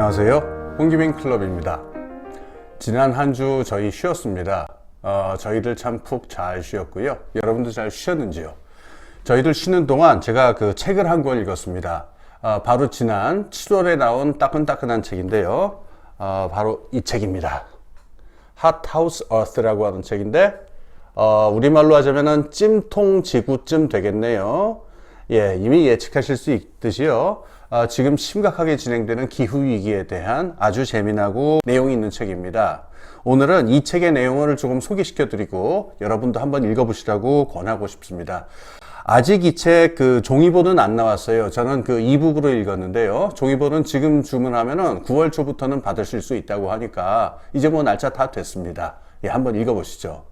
안녕하세요. 홍기빈 클럽입니다. 지난 한 주 저희 쉬었습니다. 저희들 참 푹 잘 쉬었고요. 여러분도 잘 쉬었는지요? 저희들 쉬는 동안 제가 그 책을 한 권 읽었습니다. 바로 지난 7월에 나온 따끈따끈한 책인데요. 바로 이 책입니다. Hot House Earth라고 하는 책인데 우리말로 하자면은 찜통 지구쯤 되겠네요. 예, 이미 예측하실 수 있듯이요. 지금 심각하게 진행되는 기후위기에 대한 아주 재미나고 내용이 있는 책입니다. 오늘은 이 책의 내용을 조금 소개시켜 드리고 여러분도 한번 읽어보시라고 권하고 싶습니다. 아직 이 책 그 종이본은 안 나왔어요. 저는 그 이북으로 읽었는데요. 종이본은 지금 주문하면은 9월 초부터는 받으실 수 있다고 하니까 이제 뭐 날짜 다 됐습니다. 예, 한번 읽어보시죠.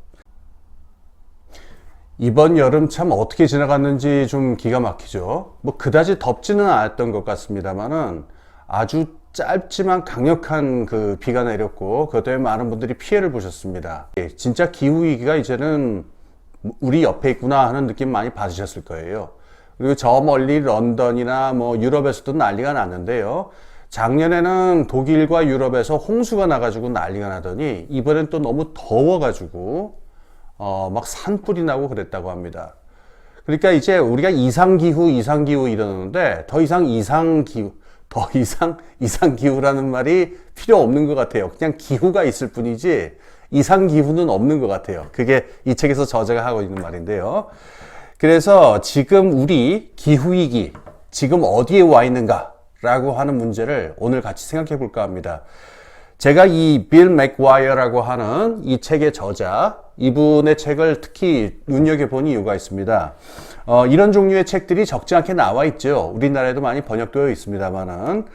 이번 여름 참 어떻게 지나갔는지 좀 기가 막히죠. 뭐 그다지 덥지는 않았던 것 같습니다만은 아주 짧지만 강력한 그 비가 내렸고 그것 때문에 많은 분들이 피해를 보셨습니다. 예, 진짜 기후위기가 이제는 우리 옆에 있구나 하는 느낌 많이 받으셨을 거예요. 그리고 저 멀리 런던이나 뭐 유럽에서도 난리가 났는데요. 작년에는 독일과 유럽에서 홍수가 나가지고 난리가 나더니 이번엔 또 너무 더워가지고 막 산불이 나고 그랬다고 합니다. 그러니까 이제 우리가 이상기후 이러는데 더 이상 이상기후라는 말이 필요 없는 것 같아요. 그냥 기후가 있을 뿐이지 이상기후는 없는 것 같아요. 그게 이 책에서 저자가 하고 있는 말인데요. 그래서 지금 우리 기후위기, 지금 어디에 와 있는가 라고 하는 문제를 오늘 같이 생각해 볼까 합니다. 제가 이 빌 맥과이어라고 하는 이 책의 저자, 이분의 책을 특히 눈여겨본 이유가 있습니다. 이런 종류의 책들이 적지 않게 나와 있죠. 우리나라에도 많이 번역되어 있습니다만은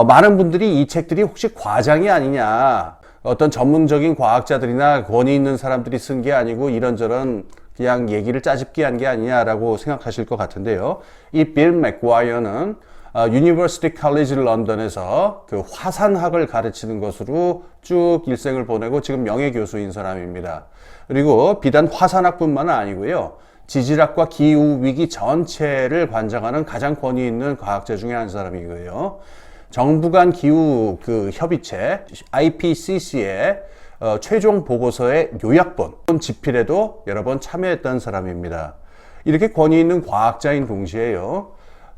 많은 분들이 이 책들이 혹시 과장이 아니냐, 어떤 전문적인 과학자들이나 권위 있는 사람들이 쓴 게 아니고 이런저런 그냥 얘기를 짜집기 한 게 아니냐라고 생각하실 것 같은데요. 이 빌 맥과이어는 유니버시티 칼리지 런던에서 그 화산학을 가르치는 것으로 쭉 일생을 보내고 지금 명예교수인 사람입니다. 그리고 비단 화산학뿐만 아니고요. 지질학과 기후위기 전체를 관장하는 가장 권위 있는 과학자 중에 한 사람이고요. 정부 간 기후 그 협의체 IPCC의 최종 보고서의 요약본 집필에도 여러 번 참여했던 사람입니다. 이렇게 권위 있는 과학자인 동시에요.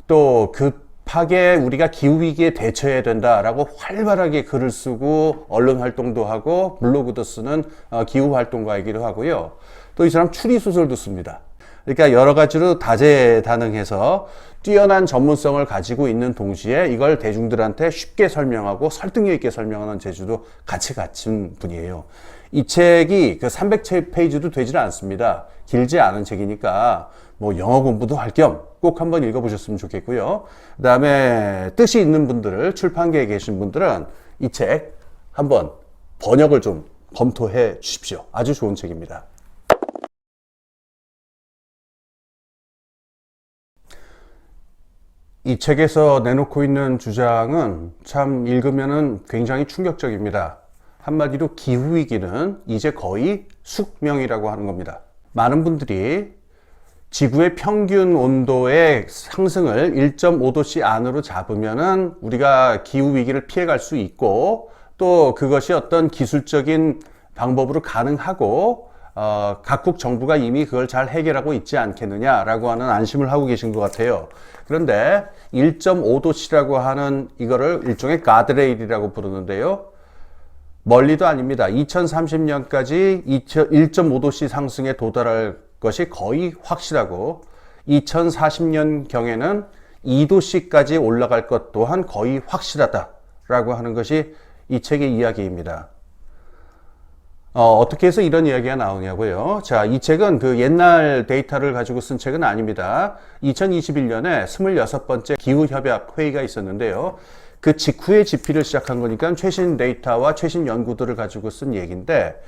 또 급하게 우리가 기후위기에 대처해야 된다라고 활발하게 글을 쓰고 언론 활동도 하고 블로그도 쓰는 기후활동가이기도 하고요. 또 이 사람 추리소설도 씁니다. 그러니까 여러 가지로 다재다능해서 뛰어난 전문성을 가지고 있는 동시에 이걸 대중들한테 쉽게 설명하고 설득력 있게 설명하는 재주도 같이 갖춘 분이에요. 이 책이 그 300페이지도 되질 않습니다. 길지 않은 책이니까 뭐 영어 공부도 할 겸 꼭 한번 읽어보셨으면 좋겠고요. 그 다음에 뜻이 있는 분들을 출판계에 계신 분들은 이 책 한번 번역을 좀 검토해 주십시오. 아주 좋은 책입니다. 이 책에서 내놓고 있는 주장은 참 읽으면은 굉장히 충격적입니다. 한마디로 기후위기는 이제 거의 숙명이라고 하는 겁니다. 많은 분들이 지구의 평균 온도의 상승을 1.5도씨 안으로 잡으면은 우리가 기후위기를 피해갈 수 있고 또 그것이 어떤 기술적인 방법으로 가능하고 각국 정부가 이미 그걸 잘 해결하고 있지 않겠느냐라고 하는 안심을 하고 계신 것 같아요. 그런데 1.5도씨라고 하는 이거를 일종의 가드레일이라고 부르는데요. 멀리도 아닙니다. 2030년까지 1.5도씨 상승에 도달할 것이 거의 확실하고 2040년경에는 2도씨까지 올라갈 것 또한 거의 확실하다라고 하는 것이 이 책의 이야기입니다. 어떻게 해서 이런 이야기가 나오냐고요. 자, 이 책은 그 옛날 데이터를 가지고 쓴 책은 아닙니다. 2021년에 26번째 기후협약 회의가 있었는데요. 그 직후에 집필을 시작한 거니까 최신 데이터와 최신 연구들을 가지고 쓴 얘기인데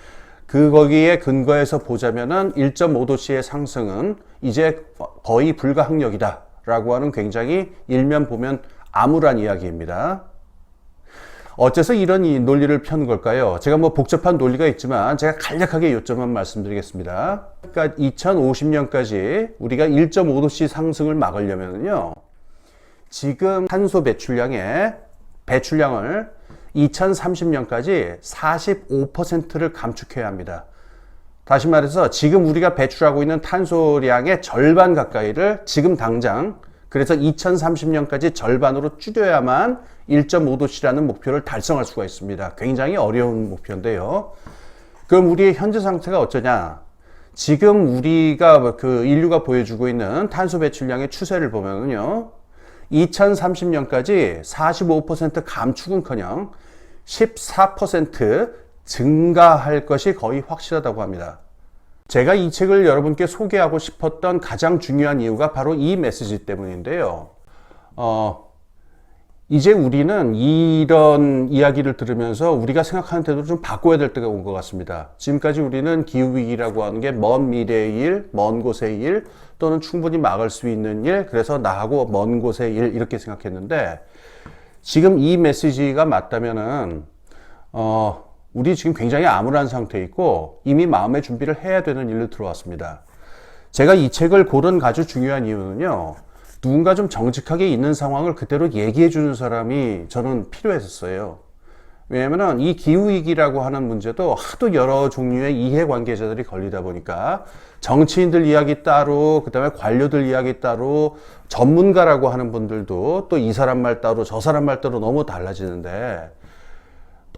거기에 근거해서 보자면은 1.5도씨의 상승은 이제 거의 불가항력이다 라고 하는 굉장히 일면 보면 암울한 이야기입니다. 어째서 이런 이 논리를 편 걸까요? 제가 뭐 복잡한 논리가 있지만 제가 간략하게 요점만 말씀드리겠습니다. 그러니까 2050년까지 우리가 1.5도씨 상승을 막으려면요. 지금 탄소 배출량의 배출량을 2030년까지 45%를 감축해야 합니다. 다시 말해서 지금 우리가 배출하고 있는 탄소량의 절반 가까이를 지금 당장, 그래서 2030년까지 절반으로 줄여야만 1.5도씨라는 목표를 달성할 수가 있습니다. 굉장히 어려운 목표인데요. 그럼 우리의 현재 상태가 어쩌냐? 지금 우리가 인류가 보여주고 있는 탄소 배출량의 추세를 보면요, 2030년까지 45% 감축은커녕 14% 증가할 것이 거의 확실하다고 합니다. 제가 이 책을 여러분께 소개하고 싶었던 가장 중요한 이유가 바로 이 메시지 때문인데요. 이제 우리는 이런 이야기를 들으면서 우리가 생각하는 태도를 좀 바꿔야 될 때가 온 것 같습니다. 지금까지 우리는 기후위기라고 하는 게 먼 미래의 일, 먼 곳의 일, 또는 충분히 막을 수 있는 일, 그래서 나하고 먼 곳의 일, 이렇게 생각했는데, 지금 이 메시지가 맞다면은, 우리 지금 굉장히 암울한 상태에 있고, 이미 마음의 준비를 해야 되는 일로 들어왔습니다. 제가 이 책을 고른 아주 중요한 이유는요, 누군가 좀 정직하게 있는 상황을 그대로 얘기해 주는 사람이 저는 필요했었어요. 왜냐면은 이 기후위기라고 하는 문제도 하도 여러 종류의 이해관계자들이 걸리다 보니까 정치인들 이야기 따로, 그 다음에 관료들 이야기 따로, 전문가라고 하는 분들도 또 이 사람 말 따로, 저 사람 말 따로 너무 달라지는데,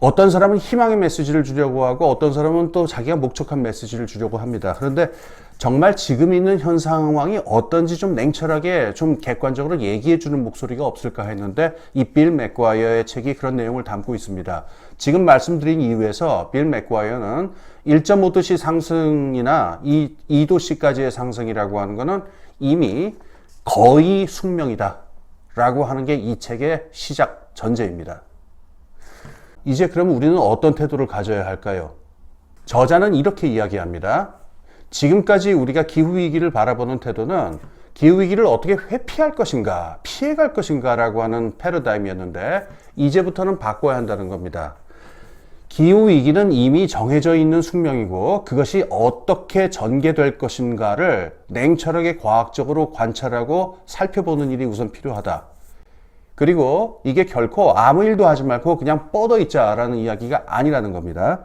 어떤 사람은 희망의 메시지를 주려고 하고 어떤 사람은 또 자기가 목적한 메시지를 주려고 합니다. 그런데 정말 지금 있는 현 상황이 어떤지 좀 냉철하게 좀 객관적으로 얘기해 주는 목소리가 없을까 했는데, 이 빌 맥과이어의 책이 그런 내용을 담고 있습니다. 지금 말씀드린 이유에서 빌 맥과이어는 1.5도씨 상승이나 2도씨까지의 상승이라고 하는 거는 이미 거의 숙명이다 라고 하는 게 이 책의 시작 전제입니다. 이제 그럼 우리는 어떤 태도를 가져야 할까요? 저자는 이렇게 이야기합니다. 지금까지 우리가 기후위기를 바라보는 태도는 기후위기를 어떻게 회피할 것인가, 피해갈 것인가 라고 하는 패러다임이었는데, 이제부터는 바꿔야 한다는 겁니다. 기후위기는 이미 정해져 있는 숙명이고, 그것이 어떻게 전개될 것인가를 냉철하게 과학적으로 관찰하고 살펴보는 일이 우선 필요하다. 그리고 이게 결코 아무 일도 하지 말고 그냥 뻗어 있자라는 이야기가 아니라는 겁니다.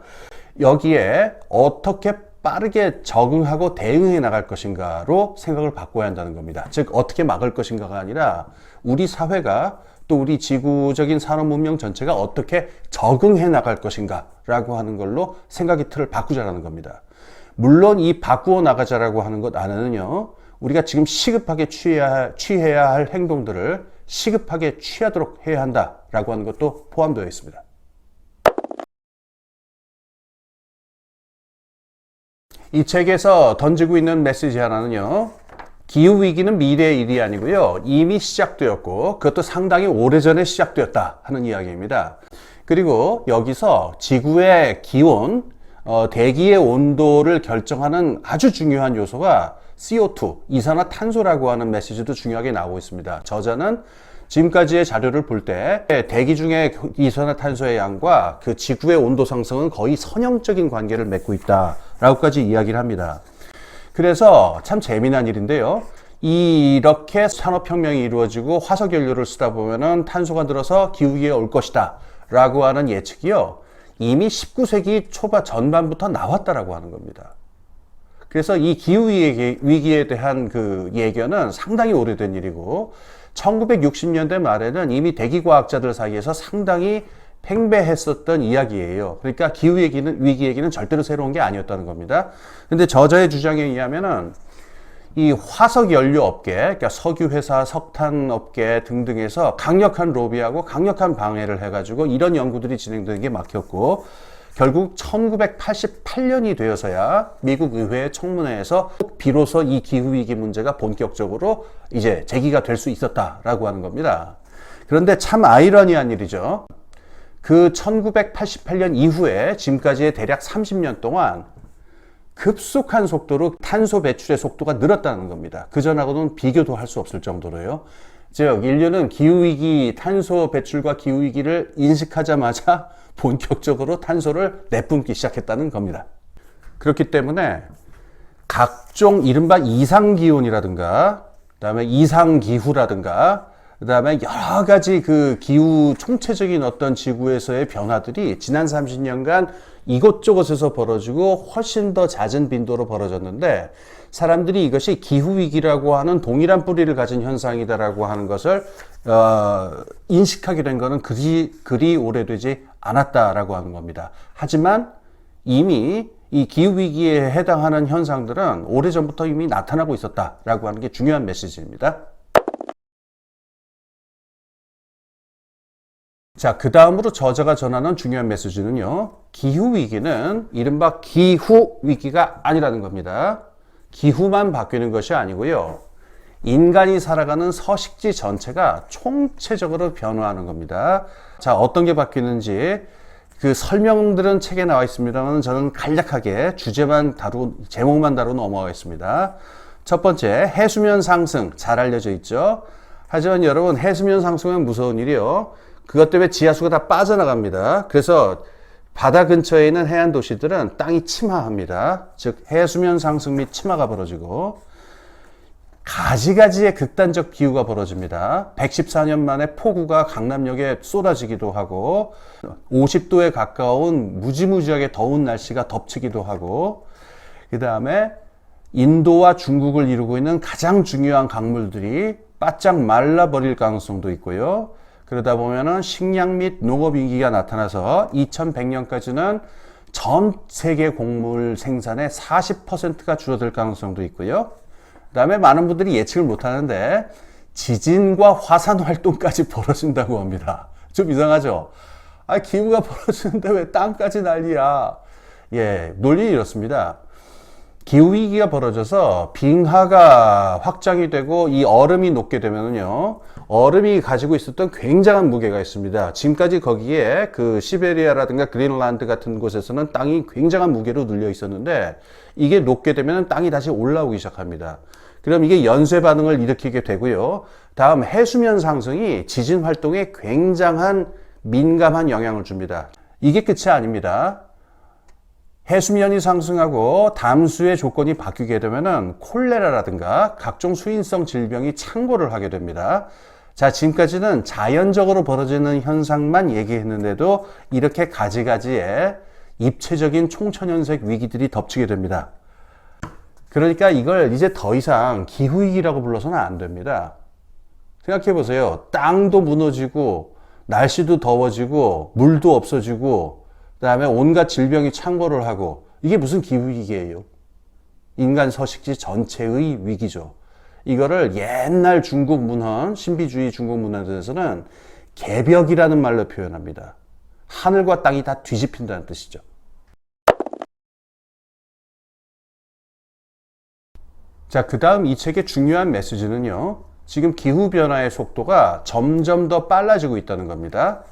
여기에 어떻게 빠르게 적응하고 대응해 나갈 것인가로 생각을 바꿔야 한다는 겁니다. 즉 어떻게 막을 것인가가 아니라 우리 사회가 또 우리 지구적인 산업 문명 전체가 어떻게 적응해 나갈 것인가라고 하는 걸로 생각의 틀을 바꾸자라는 겁니다. 물론 이 바꾸어 나가자라고 하는 것 안에는요, 우리가 지금 시급하게 취해야 할 행동들을 시급하게 취하도록 해야 한다라고 하는 것도 포함되어 있습니다. 이 책에서 던지고 있는 메시지 하나는요, 기후위기는 미래의 일이 아니고요, 이미 시작되었고 그것도 상당히 오래전에 시작되었다 하는 이야기입니다. 그리고 여기서 지구의 기온, 대기의 온도를 결정하는 아주 중요한 요소가 CO2, 이산화탄소라고 하는 메시지도 중요하게 나오고 있습니다. 저자는 지금까지의 자료를 볼 때 대기 중에 이산화탄소의 양과 그 지구의 온도 상승은 거의 선형적인 관계를 맺고 있다라고까지 이야기를 합니다. 그래서 참 재미난 일인데요. 이렇게 산업혁명이 이루어지고 화석연료를 쓰다 보면은 탄소가 늘어서 기후위기가 올 것이다 라고 하는 예측이요, 이미 19세기 초반 전반부터 나왔다라고 하는 겁니다. 그래서 이 기후위기에 대한 그 예견은 상당히 오래된 일이고, 1960년대 말에는 이미 대기과학자들 사이에서 상당히 팽배했었던 이야기예요. 그러니까 위기 얘기는 절대로 새로운 게 아니었다는 겁니다. 근데 저자의 주장에 의하면은 이 화석연료 업계, 그러니까 석유회사, 석탄업계 등등에서 강력한 로비하고 강력한 방해를 해가지고 이런 연구들이 진행되는 게 막혔고, 결국 1988년이 되어서야 미국 의회 청문회에서 비로소 이 기후위기 문제가 본격적으로 이제 제기가 될 수 있었다라고 하는 겁니다. 그런데 참 아이러니한 일이죠. 그 1988년 이후에 지금까지의 대략 30년 동안 급속한 속도로 탄소 배출의 속도가 늘었다는 겁니다. 그전하고는 비교도 할 수 없을 정도로요. 즉 인류는 기후위기, 탄소 배출과 기후위기를 인식하자마자 본격적으로 탄소를 내뿜기 시작했다는 겁니다. 그렇기 때문에 각종 이른바 이상기온이라든가 그다음에 이상기후라든가 그다음에 여러 가지 그 기후 총체적인 어떤 지구에서의 변화들이 지난 30년간 이곳저곳에서 벌어지고 훨씬 더 잦은 빈도로 벌어졌는데, 사람들이 이것이 기후위기라고 하는 동일한 뿌리를 가진 현상이다라고 하는 것을 인식하게 된 것은 그리 오래되지 않았다라고 하는 겁니다. 하지만 이미 이 기후위기에 해당하는 현상들은 오래전부터 이미 나타나고 있었다라고 하는 게 중요한 메시지입니다. 자, 그 다음으로 저자가 전하는 중요한 메시지는요, 기후위기는 이른바 기후위기가 아니라는 겁니다. 기후만 바뀌는 것이 아니고요, 인간이 살아가는 서식지 전체가 총체적으로 변화하는 겁니다. 자, 어떤 게 바뀌는지 그 설명들은 책에 나와 있습니다만 저는 간략하게 제목만 다루고 넘어가겠습니다. 첫 번째, 해수면 상승, 잘 알려져 있죠. 하지만 여러분, 해수면 상승은 무서운 일이요. 그것 때문에 지하수가 다 빠져나갑니다. 그래서 바다 근처에 있는 해안 도시들은 땅이 침하합니다. 즉 해수면 상승 및 침하가 벌어지고, 가지가지의 극단적 기후가 벌어집니다. 114년 만에 폭우가 강남역에 쏟아지기도 하고, 50도에 가까운 무지무지하게 더운 날씨가 덮치기도 하고, 그 다음에 인도와 중국을 이루고 있는 가장 중요한 강물들이 바짝 말라버릴 가능성도 있고요. 그러다 보면은 식량 및 농업 위기가 나타나서 2100년까지는 전 세계 곡물 생산의 40%가 줄어들 가능성도 있고요. 그 다음에 많은 분들이 예측을 못 하는데 지진과 화산 활동까지 벌어진다고 합니다. 좀 이상하죠? 기후가 벌어지는데 왜 땅까지 난리야? 예, 논리는 이렇습니다. 기후위기가 벌어져서 빙하가 확장이 되고 이 얼음이 녹게 되면요, 얼음이 가지고 있었던 굉장한 무게가 있습니다. 지금까지 거기에 그 시베리아라든가 그린란드 같은 곳에서는 땅이 굉장한 무게로 눌려 있었는데, 이게 녹게 되면 땅이 다시 올라오기 시작합니다. 그럼 이게 연쇄 반응을 일으키게 되고요. 다음 해수면 상승이 지진 활동에 굉장한 민감한 영향을 줍니다. 이게 끝이 아닙니다. 해수면이 상승하고 담수의 조건이 바뀌게 되면은 콜레라라든가 각종 수인성 질병이 창궐을 하게 됩니다. 자, 지금까지는 자연적으로 벌어지는 현상만 얘기했는데도 이렇게 가지가지의 입체적인 총천연색 위기들이 덮치게 됩니다. 그러니까 이걸 이제 더 이상 기후위기라고 불러서는 안 됩니다. 생각해 보세요. 땅도 무너지고 날씨도 더워지고 물도 없어지고 그 다음에 온갖 질병이 창궐을 하고, 이게 무슨 기후위기예요? 인간 서식지 전체의 위기죠. 이거를 옛날 중국 문헌, 신비주의 중국 문헌에서는 개벽이라는 말로 표현합니다. 하늘과 땅이 다 뒤집힌다는 뜻이죠. 자, 그 다음 이 책의 중요한 메시지는요, 지금 기후변화의 속도가 점점 더 빨라지고 있다는 겁니다.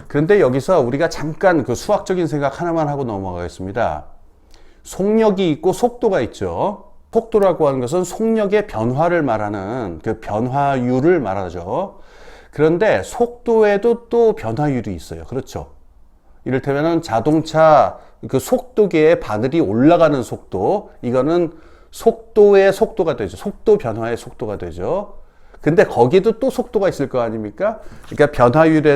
그런데 여기서 우리가 잠깐 그 수학적인 생각 하나만 하고 넘어가겠습니다. 속력이 있고 속도가 있죠. 속도라고 하는 것은 속력의 변화를 말하는 그 변화율을 말하죠. 그런데 속도에도 또 변화율이 있어요. 그렇죠. 이를테면 자동차 그 속도계의 바늘이 올라가는 속도, 이거는 속도의 속도가 되죠. 속도 변화의 속도가 되죠. 근데 거기에도 또 속도가 있을 거 아닙니까? 그러니까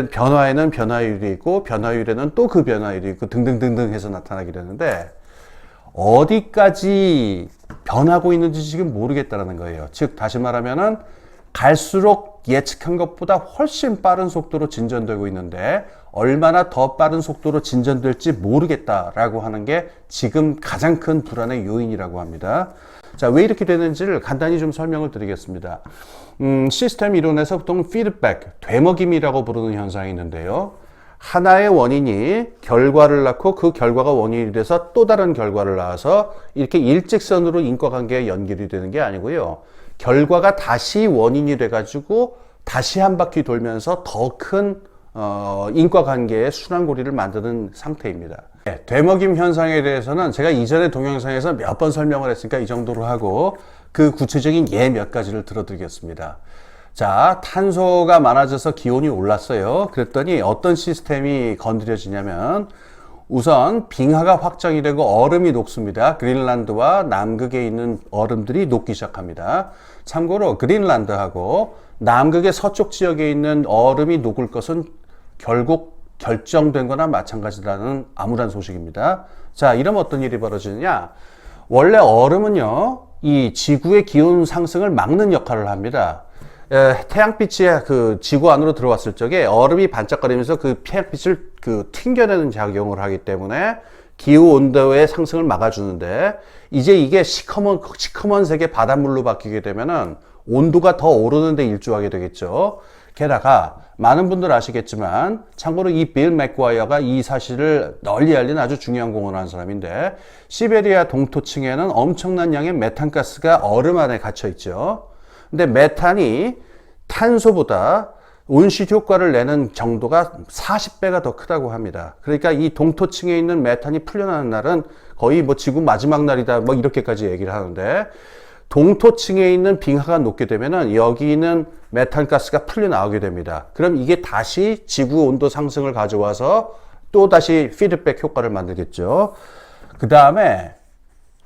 변화에는 변화율이 있고, 변화율에는 또 그 변화율이 있고, 등등등등 해서 나타나게 되는데, 어디까지 변하고 있는지 지금 모르겠다는 거예요. 즉, 다시 말하면은, 갈수록 예측한 것보다 훨씬 빠른 속도로 진전되고 있는데, 얼마나 더 빠른 속도로 진전될지 모르겠다라고 하는 게 지금 가장 큰 불안의 요인이라고 합니다. 자, 왜 이렇게 되는지를 간단히 좀 설명을 드리겠습니다. 시스템 이론에서 보통 피드백, 되먹임이라고 부르는 현상이 있는데요. 하나의 원인이 결과를 낳고 그 결과가 원인이 돼서 또 다른 결과를 낳아서 이렇게 일직선으로 인과관계가 연결이 되는 게 아니고요. 결과가 다시 원인이 돼가지고 다시 한 바퀴 돌면서 더 큰 인과관계의 순환고리를 만드는 상태입니다. 네, 되먹임 현상에 대해서는 제가 이전에 동영상에서 몇 번 설명을 했으니까 이 정도로 하고, 그 구체적인 예 몇 가지를 들어드리겠습니다. 자, 탄소가 많아져서 기온이 올랐어요. 그랬더니 어떤 시스템이 건드려지냐면, 우선 빙하가 확장이 되고 얼음이 녹습니다. 그린란드와 남극에 있는 얼음들이 녹기 시작합니다. 참고로 그린란드하고 남극의 서쪽 지역에 있는 얼음이 녹을 것은 결국 결정된 거나 마찬가지라는 암울한 소식입니다. 자, 이러면 어떤 일이 벌어지느냐? 원래 얼음은요, 이 지구의 기온 상승을 막는 역할을 합니다. 태양빛이 그 지구 안으로 들어왔을 적에 얼음이 반짝거리면서 그 태양빛을 튕겨내는 작용을 하기 때문에 기후 온도의 상승을 막아주는데, 이제 이게 시커먼 색의 바닷물로 바뀌게 되면은 온도가 더 오르는데 일조하게 되겠죠. 게다가 많은 분들 아시겠지만, 참고로 이 빌 맥과이어가 이 사실을 널리 알린 아주 중요한 공헌을 한 사람인데, 시베리아 동토층에는 엄청난 양의 메탄가스가 얼음 안에 갇혀 있죠. 근데 메탄이 탄소보다 온실 효과를 내는 정도가 40배가 더 크다고 합니다. 그러니까 이 동토층에 있는 메탄이 풀려나는 날은 거의 뭐 지구 마지막 날이다, 뭐 이렇게까지 얘기를 하는데, 동토층에 있는 빙하가 녹게 되면은 여기 있는 메탄가스가 풀려 나오게 됩니다. 그럼 이게 다시 지구 온도 상승을 가져와서 또 다시 피드백 효과를 만들겠죠. 그 다음에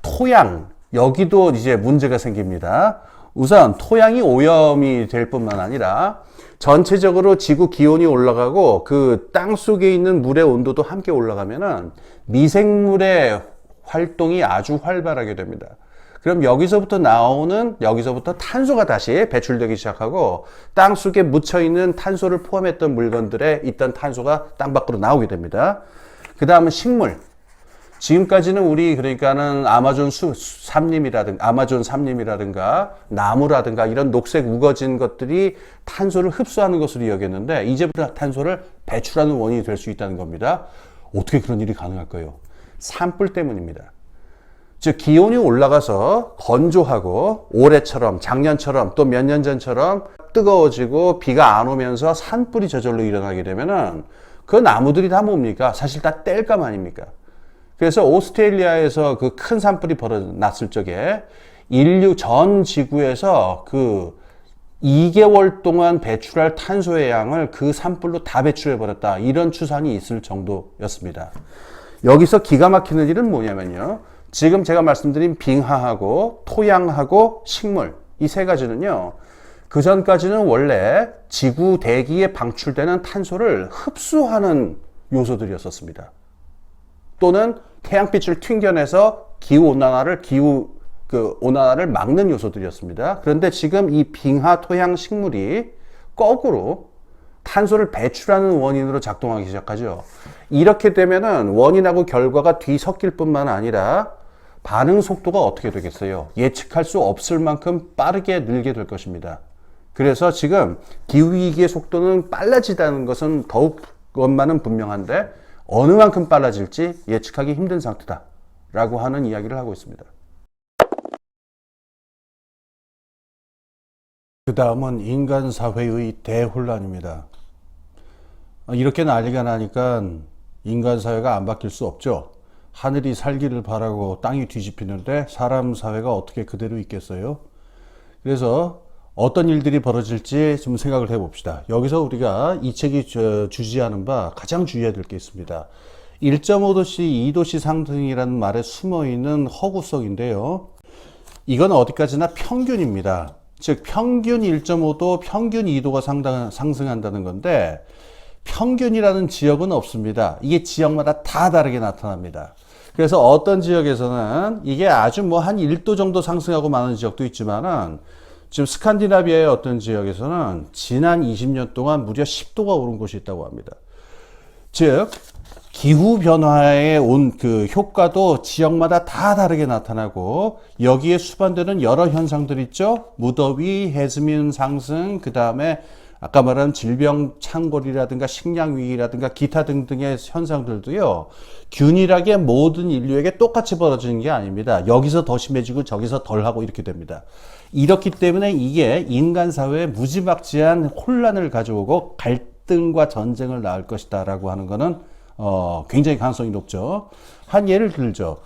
토양, 여기도 이제 문제가 생깁니다. 우선 토양이 오염이 될 뿐만 아니라 전체적으로 지구 기온이 올라가고 그 땅 속에 있는 물의 온도도 함께 올라가면은 미생물의 활동이 아주 활발하게 됩니다. 그럼 여기서부터 탄소가 다시 배출되기 시작하고 땅 속에 묻혀있는 탄소를 포함했던 물건들에 있던 탄소가 땅 밖으로 나오게 됩니다. 그 다음은 식물. 지금까지는 우리 그러니까는 아마존 삼림이라든가 나무라든가 이런 녹색 우거진 것들이 탄소를 흡수하는 것으로 여겼는데, 이제부터 탄소를 배출하는 원인이 될 수 있다는 겁니다. 어떻게 그런 일이 가능할까요? 산불 때문입니다. 즉 기온이 올라가서 건조하고 올해처럼 작년처럼 또 몇 년 전처럼 뜨거워지고 비가 안 오면서 산불이 저절로 일어나게 되면은 그 나무들이 다 뭡니까? 사실 다 땔감 아닙니까? 그래서 오스트레일리아에서 그 큰 산불이 났을 적에 인류 전 지구에서 그 2개월 동안 배출할 탄소의 양을 그 산불로 다 배출해 버렸다, 이런 추산이 있을 정도였습니다. 여기서 기가 막히는 일은 뭐냐면요, 지금 제가 말씀드린 빙하하고 토양하고 식물, 이 세 가지는요, 그 전까지는 원래 지구 대기에 방출되는 탄소를 흡수하는 요소들이었었습니다. 또는 태양빛을 튕겨내서 온난화를 막는 요소들이었습니다. 그런데 지금 이 빙하, 토양, 식물이 거꾸로 탄소를 배출하는 원인으로 작동하기 시작하죠. 이렇게 되면은 원인하고 결과가 뒤섞일 뿐만 아니라 반응 속도가 어떻게 되겠어요? 예측할 수 없을 만큼 빠르게 늘게 될 것입니다. 그래서 지금 기후위기의 속도는 빨라지다는 것은 것만은 분명한데, 어느 만큼 빨라질지 예측하기 힘든 상태다 라고 하는 이야기를 하고 있습니다. 그 다음은 인간 사회의 대혼란입니다. 이렇게 난리가 나니까 인간 사회가 안 바뀔 수 없죠. 하늘이 살기를 바라고 땅이 뒤집히는데 사람 사회가 어떻게 그대로 있겠어요? 그래서 어떤 일들이 벌어질지 좀 생각을 해봅시다. 여기서 우리가 이 책이 주지하는 바 가장 주의해야 될 게 있습니다. 1.5도씨, 2도씨 상승이라는 말에 숨어있는 허구성인데요. 이건 어디까지나 평균입니다. 즉 평균 1.5도, 평균 2도가 상승한다는 건데, 평균이라는 지역은 없습니다. 이게 지역마다 다 다르게 나타납니다. 그래서 어떤 지역에서는 이게 아주 뭐 한 1도 정도 상승하고 마는 지역도 있지만은, 지금 스칸디나비아의 어떤 지역에서는 지난 20년 동안 무려 10도가 오른 곳이 있다고 합니다. 즉 기후 변화에 온 그 효과도 지역마다 다 다르게 나타나고, 여기에 수반되는 여러 현상들 있죠. 무더위, 해수면 상승, 그 다음에 아까 말한 질병 창궐이라든가 식량 위기라든가 기타 등등의 현상들도요, 균일하게 모든 인류에게 똑같이 벌어지는 게 아닙니다. 여기서 더 심해지고 저기서 덜하고 이렇게 됩니다. 이렇기 때문에 이게 인간 사회에 무지막지한 혼란을 가져오고 갈등과 전쟁을 낳을 것이다 라고 하는 거는 굉장히 가능성이 높죠. 한 예를 들죠.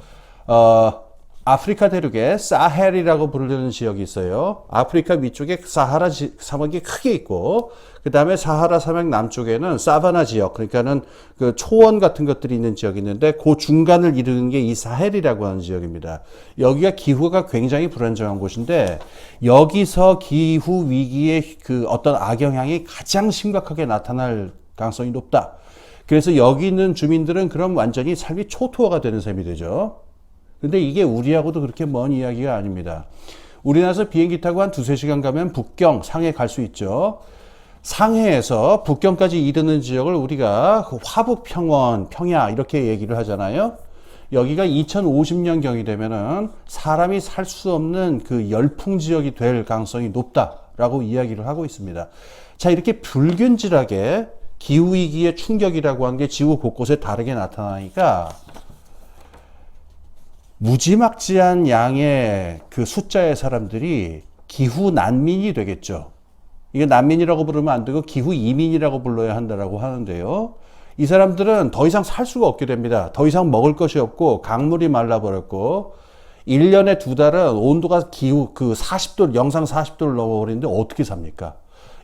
아프리카 대륙에 사헬이라고 부르는 지역이 있어요. 아프리카 위쪽에 사하라 사막이 크게 있고, 그 다음에 사하라 사막 남쪽에는 사바나 지역, 그러니까는 그 초원 같은 것들이 있는 지역이 있는데, 그 중간을 이루는 게 이 사헬이라고 하는 지역입니다. 여기가 기후가 굉장히 불안정한 곳인데, 여기서 기후 위기의 그 어떤 악영향이 가장 심각하게 나타날 가능성이 높다. 그래서 여기 있는 주민들은 그럼 완전히 삶이 초토화가 되는 셈이 되죠. 근데 이게 우리하고도 그렇게 먼 이야기가 아닙니다. 우리나라에서 비행기 타고 한 2-3시간 가면 북경, 상해 갈 수 있죠. 상해에서 북경까지 이르는 지역을 우리가 화북평원, 평야 이렇게 얘기를 하잖아요. 여기가 2050년경이 되면은 사람이 살 수 없는 그 열풍 지역이 될 가능성이 높다라고 이야기를 하고 있습니다. 자, 이렇게 불균질하게 기후위기의 충격이라고 하는 게 지구 곳곳에 다르게 나타나니까 무지막지한 양의 그 숫자의 사람들이 기후 난민이 되겠죠. 이게 난민이라고 부르면 안 되고 기후 이민이라고 불러야 한다라고 하는데요. 이 사람들은 더 이상 살 수가 없게 됩니다. 더 이상 먹을 것이 없고 강물이 말라버렸고 1년에 2달은 온도가 기후 그 40도, 영상 40도를 넘어버리는데 어떻게 삽니까?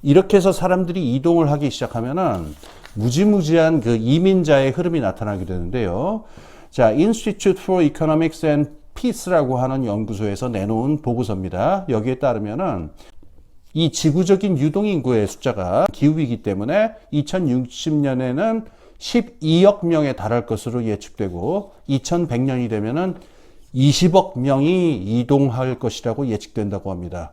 이렇게 해서 사람들이 이동을 하기 시작하면은 무지무지한 그 이민자의 흐름이 나타나게 되는데요. 자, Institute for Economics and Peace라고 하는 연구소에서 내놓은 보고서입니다. 여기에 따르면은 이 지구적인 유동인구의 숫자가 기후위기 때문에 2060년에는 12억 명에 달할 것으로 예측되고 2100년이 되면은 20억 명이 이동할 것이라고 예측된다고 합니다.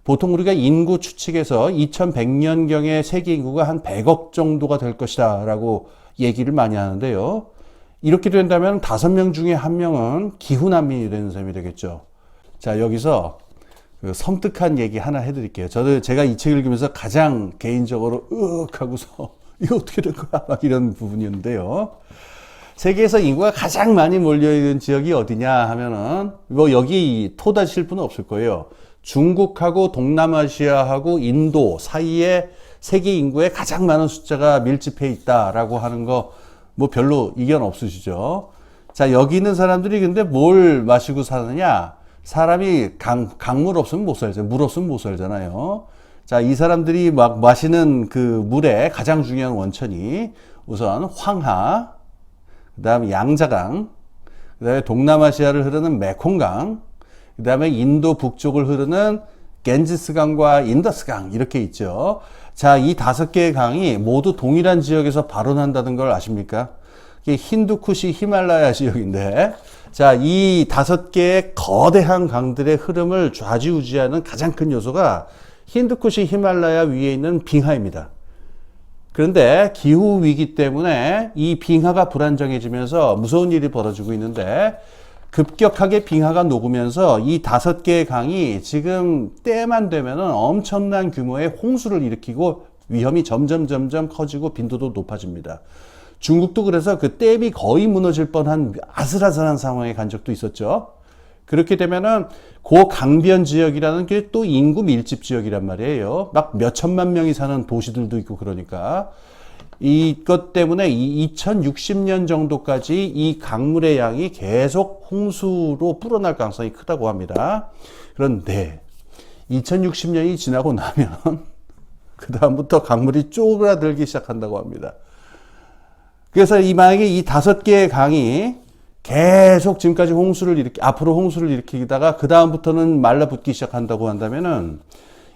보통 우리가 인구 추측에서 2100년경에 세계 인구가 한 100억 정도가 될 것이다 라고 얘기를 많이 하는데요. 이렇게 된다면 5명 중에 1명은 기후난민이 되는 셈이 되겠죠. 자, 여기서 그 섬뜩한 얘기 하나 해드릴게요. 제가 이 책을 읽으면서 가장 개인적으로 하고서 이거 어떻게 된 거야? 막 이런 부분이었는데요. 세계에서 인구가 가장 많이 몰려있는 지역이 어디냐 하면은 뭐 여기 토다실 분은 없을 거예요. 중국하고 동남아시아하고 인도 사이에 세계 인구의 가장 많은 숫자가 밀집해 있다라고 하는 거 뭐 별로 이견 없으시죠? 자, 여기 있는 사람들이 근데 뭘 마시고 사느냐? 사람이 강물 없으면 못 살잖아요. 물 없으면 못 살잖아요. 자, 이 사람들이 막 마시는 그 물의 가장 중요한 원천이 우선 황하, 그 다음에 양자강, 그 다음에 동남아시아를 흐르는 메콩강, 그 다음에 인도 북쪽을 흐르는 겐지스강과 인더스강 이렇게 있죠. 자, 이 5개의 강이 모두 동일한 지역에서 발원한다는 걸 아십니까? 이게 힌두쿠시 히말라야 지역인데, 자, 이 5개의 거대한 강들의 흐름을 좌지우지하는 가장 큰 요소가 힌두쿠시 히말라야 위에 있는 빙하입니다. 그런데 기후 위기 때문에 이 빙하가 불안정해지면서 무서운 일이 벌어지고 있는데, 급격하게 빙하가 녹으면서 이 5개의 강이 지금 때만 되면은 엄청난 규모의 홍수를 일으키고 위험이 점점 커지고 빈도도 높아집니다. 중국도 그래서 그 댐이 거의 무너질 뻔한 아슬아슬한 상황에 간 적도 있었죠. 그렇게 되면은 그 강변 지역이라는 게 또 인구 밀집 지역이란 말이에요. 막 몇천만 명이 사는 도시들도 있고 그러니까 이것 때문에 이 2060년 정도까지 이 강물의 양이 계속 홍수로 불어날 가능성이 크다고 합니다. 그런데 2060년이 지나고 나면 그 다음부터 강물이 쪼그라들기 시작한다고 합니다. 그래서 만약에 이 5개의 강이 계속 지금까지 앞으로 홍수를 일으키다가 그 다음부터는 말라붙기 시작한다고 한다면은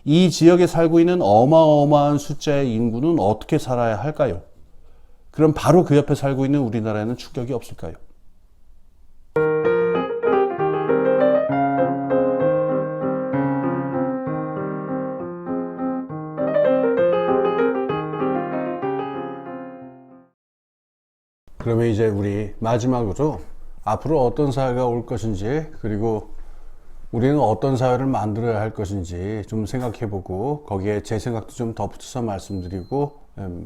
이 지역에 살고 있는 어마어마한 숫자의 인구는 어떻게 살아야 할까요? 그럼 바로 그 옆에 살고 있는 우리나라에는 충격이 없을까요? 그러면 이제 우리 마지막으로 앞으로 어떤 사회가 올 것인지, 그리고 우리는 어떤 사회를 만들어야 할 것인지 좀 생각해보고 거기에 제 생각도 좀 덧붙여서 말씀드리고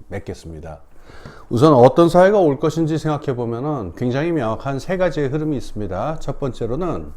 맺겠습니다. 우선 어떤 사회가 올 것인지 생각해보면 굉장히 명확한 3가지의 흐름이 있습니다. 첫 번째로는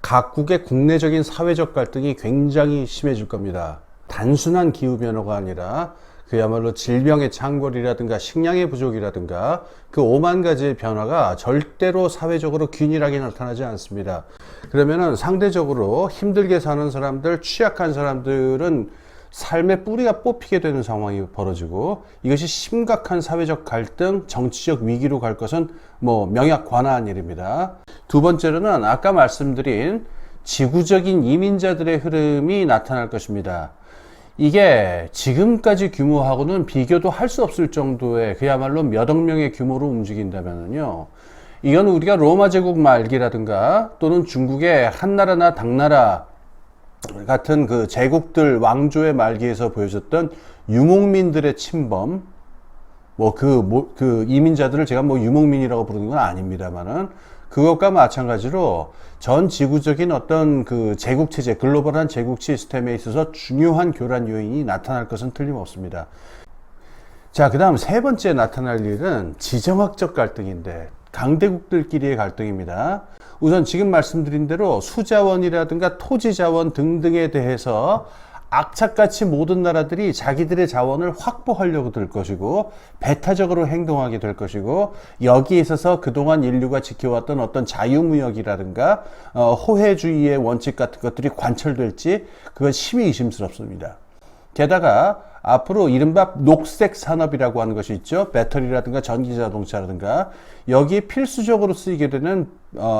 각국의 국내적인 사회적 갈등이 굉장히 심해질 겁니다. 단순한 기후변화가 아니라 그야말로 질병의 창궐이라든가 식량의 부족이라든가 그 5만 가지의 변화가 절대로 사회적으로 균일하게 나타나지 않습니다. 그러면은 상대적으로 힘들게 사는 사람들, 취약한 사람들은 삶의 뿌리가 뽑히게 되는 상황이 벌어지고, 이것이 심각한 사회적 갈등, 정치적 위기로 갈 것은 뭐 명약관화한 일입니다. 두 번째로는 아까 말씀드린 지구적인 이민자들의 흐름이 나타날 것입니다. 이게 지금까지 규모하고는 비교도 할 수 없을 정도의 그야말로 몇 억 명의 규모로 움직인다면요, 이건 우리가 로마 제국 말기라든가 또는 중국의 한나라나 당나라 같은 그 제국들 왕조의 말기에서 보여줬던 유목민들의 침범, 그 이민자들을 제가 뭐 유목민이라고 부르는 건 아닙니다만은, 그것과 마찬가지로 전 지구적인 어떤 그 제국 체제, 글로벌한 제국 시스템에 있어서 중요한 교란 요인이 나타날 것은 틀림없습니다. 자, 그 다음 세 번째 나타날 일은 지정학적 갈등인데, 강대국들끼리의 갈등입니다. 우선 지금 말씀드린 대로 수자원이라든가 토지자원 등등에 대해서 악착같이 모든 나라들이 자기들의 자원을 확보하려고 들 것이고, 배타적으로 행동하게 될 것이고, 여기에 있어서 그동안 인류가 지켜왔던 어떤 자유무역이라든가 호혜주의의 원칙 같은 것들이 관철될지, 그건 심히 의심스럽습니다. 게다가 앞으로 이른바 녹색 산업이라고 하는 것이 있죠. 배터리라든가 전기자동차라든가 여기에 필수적으로 쓰이게 되는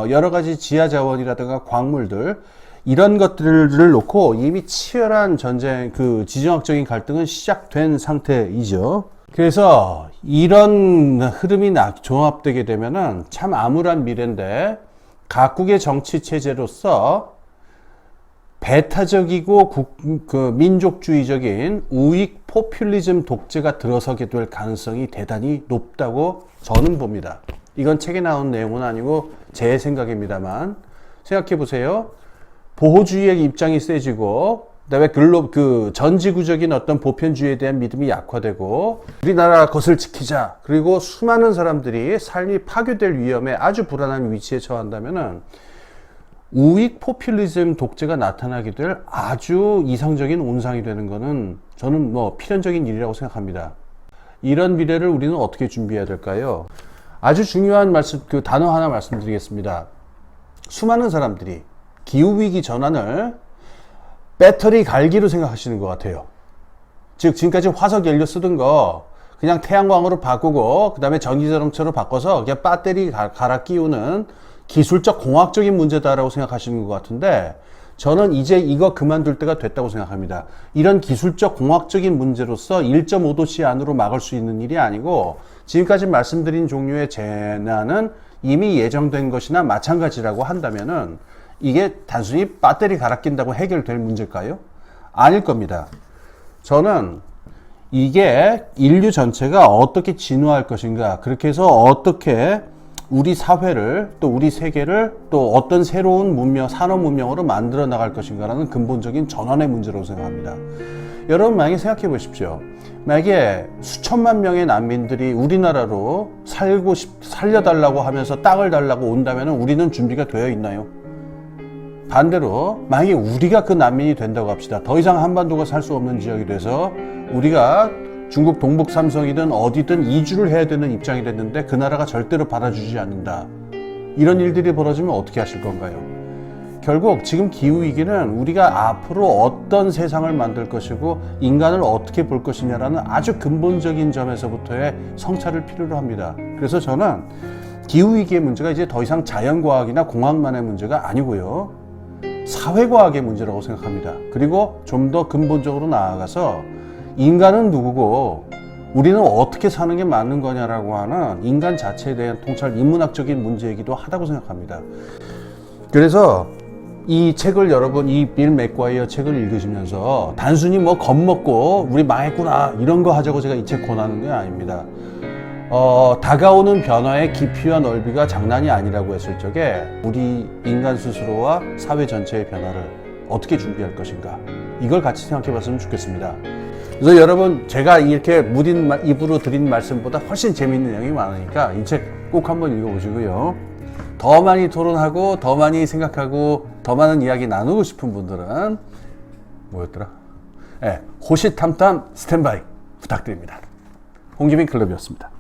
여러 가지 지하자원이라든가 광물들, 이런 것들을 놓고 이미 치열한 전쟁, 그 지정학적인 갈등은 시작된 상태이죠. 그래서 이런 흐름이 종합되게 되면은 참 암울한 미래인데, 각국의 정치 체제로서 배타적이고 민족주의적인 우익 포퓰리즘 독재가 들어서게 될 가능성이 대단히 높다고 저는 봅니다. 이건 책에 나온 내용은 아니고 제 생각입니다만, 생각해 보세요. 보호주의의 입장이 세지고, 그다음에 전지구적인 어떤 보편주의에 대한 믿음이 약화되고, 우리나라 것을 지키자, 그리고 수많은 사람들이 삶이 파괴될 위험에 아주 불안한 위치에 처한다면은 우익 포퓰리즘 독재가 나타나게 될 아주 이상적인 온상이 되는 것은 저는 뭐 필연적인 일이라고 생각합니다. 이런 미래를 우리는 어떻게 준비해야 될까요? 아주 중요한 단어 하나 말씀드리겠습니다. 수많은 사람들이 기후위기 전환을 배터리 갈기로 생각하시는 것 같아요. 즉, 지금까지 화석 연료 쓰던 거 그냥 태양광으로 바꾸고, 그 다음에 전기자동차로 바꿔서 그냥 배터리 갈아 끼우는 기술적 공학적인 문제다라고 생각하시는 것 같은데, 저는 이제 이거 그만둘 때가 됐다고 생각합니다. 이런 기술적 공학적인 문제로서 1.5도씨 안으로 막을 수 있는 일이 아니고, 지금까지 말씀드린 종류의 재난은 이미 예정된 것이나 마찬가지라고 한다면은 이게 단순히 배터리 갈아 낀다고 해결될 문제일까요? 아닐 겁니다. 저는 이게 인류 전체가 어떻게 진화할 것인가, 그렇게 해서 어떻게 우리 사회를, 또 우리 세계를 또 어떤 새로운 문명, 산업 문명으로 만들어 나갈 것인가라는 근본적인 전환의 문제라고 생각합니다. 여러분, 만약에 생각해 보십시오. 만약에 수천만 명의 난민들이 우리나라로 살려달라고 하면서 땅을 달라고 온다면 우리는 준비가 되어 있나요? 반대로 만약에 우리가 그 난민이 된다고 합시다. 더 이상 한반도가 살 수 없는 지역이 돼서 우리가 중국 동북 삼성이든 어디든 이주를 해야 되는 입장이 됐는데 그 나라가 절대로 받아주지 않는다. 이런 일들이 벌어지면 어떻게 하실 건가요? 결국 지금 기후위기는 우리가 앞으로 어떤 세상을 만들 것이고 인간을 어떻게 볼 것이냐라는 아주 근본적인 점에서부터의 성찰을 필요로 합니다. 그래서 저는 기후위기의 문제가 이제 더 이상 자연과학이나 공학만의 문제가 아니고요, 사회과학의 문제라고 생각합니다. 그리고 좀 더 근본적으로 나아가서 인간은 누구고 우리는 어떻게 사는 게 맞는 거냐라고 하는 인간 자체에 대한 통찰, 인문학적인 문제이기도 하다고 생각합니다. 그래서 이 책을 여러분, 이 빌 맥과이어 책을 읽으시면서 단순히 뭐 겁먹고 우리 망했구나 이런 거 하자고 제가 이 책 권하는 게 아닙니다. 다가오는 변화의 깊이와 넓이가 장난이 아니라고 했을 적에 우리 인간 스스로와 사회 전체의 변화를 어떻게 준비할 것인가, 이걸 같이 생각해 봤으면 좋겠습니다. 그래서 여러분, 제가 이렇게 무딘 입으로 드린 말씀보다 훨씬 재미있는 내용이 많으니까 이 책 꼭 한번 읽어보시고요. 더 많이 토론하고 더 많이 생각하고 더 많은 이야기 나누고 싶은 분들은 뭐였더라? 호시탐탐 스탠바이 부탁드립니다. 홍기빈 클럽이었습니다.